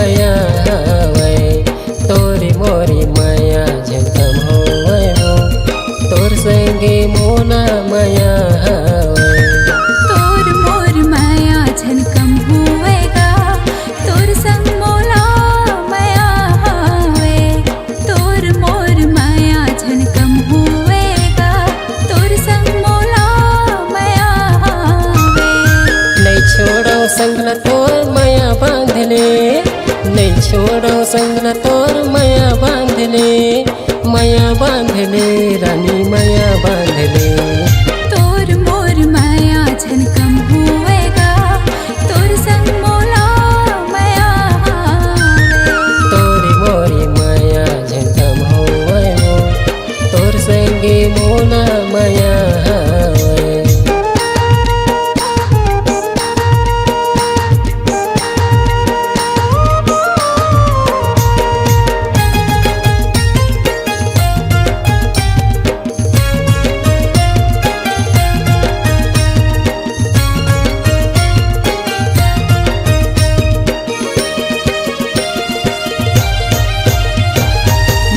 माया हवे तोरी मोरी माया झनकम होवे हो तोर संगे मोना माया हवे तोर मोर माया झनकम होवेगा तोर संग मोला माया हवे तोर मोर माया झनकम होवेगा तोर संग मोला माया हवे नहीं छोड़ो संग न तोर माया बांधले नहीं छोड़ो संग न तोर माया बांधले रानी माया बांधले तोर मोर माया झनकम होवेगा तोर संग मोला माया हवे तोरी मोरी माया झनकम होवे हो तोर संगे मोना माया हवे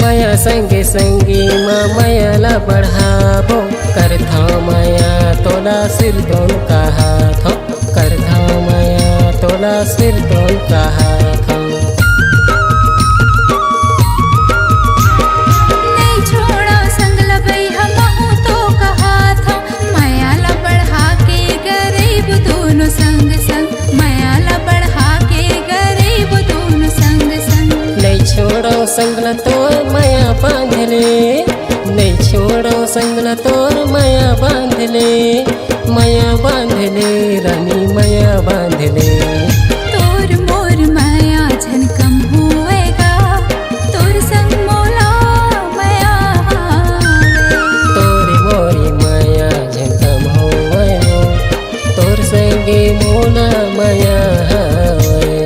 माया संगे संगी माया ला बढ़ाबो करथा माया तोला सिर दोन कहा थो करथा माया तोला सिर दोन कहा थो नहीं छोड़ा संग लबई हमहू तो कहा था माया ला बढ़ा के गरीब दोनों संग संग माया ला बढ़ा के गरीब दोनों संग संग नहीं छोड़ो संग न तोर माया बांधले नहीं छोड़ो संग न तोर माया बांधले रानी माया बांधले तोर मोर माया झनकम होवेगा तोर संग मोला माया हवे तोरी मोरी माया झनकम होवे हो तोर संगे मोना माया हवे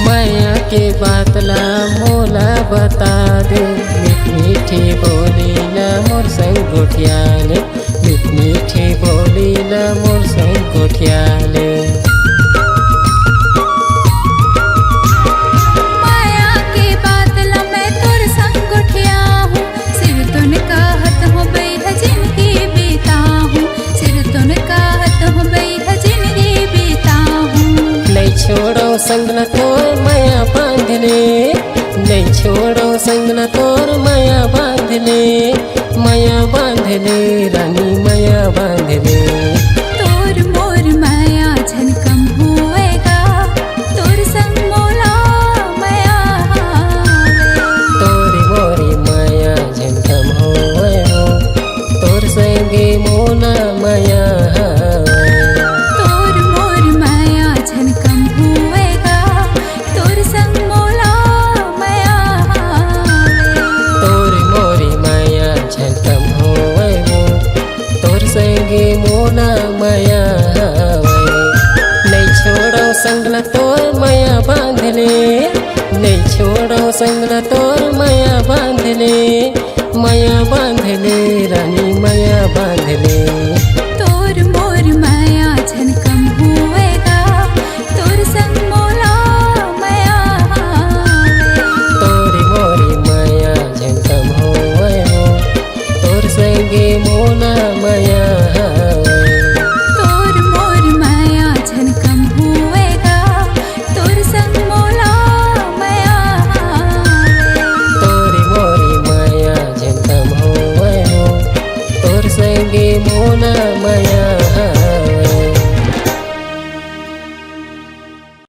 माया के बातला मोला बता दे मीठी बोली ला मोर संग गोठियाले मीठी बोली ला मोर संग गोठियाले माया के बादला मैं तोर संग गोठिया हूँ सिर तुन कहत हो बई है जिंदगी बीता हूँ सिर तुन कहत हो बई है जिंदगी बीता हूँ नहीं छोड़ो संग न तोर माया बांधले नहीं छोड़ो संग न तोर माया बांधले रानी माया बांधले तोर मोर माया झनकम होवेगा तोर संग मोला माया हवे तोरी मोरी माया झनकम होवे हो तोर संगे मोना माया हवे तोर मोर माया झनकम होवेगा तोर संग मोला माया हवे तोरी मोरी माया झनकम होवे हो तोर संगे मोना माया हवे नहीं छोड़ो संग न तोर माया बांधले नहीं छोड़ो संग न तोर माया बांधले रानी माया बांधले तोर मोर माया झनकम होवेगा तोर संग मोला माया हवे तोरी मोरी माया झनकम होवे हो तोर संगे मोना माया हवे तोर मोर माया झनकम होवेगा तोर संग मोला माया हवे तोरी मोरी माया झनकम होवे हो तोर संगे मोना माया हवे।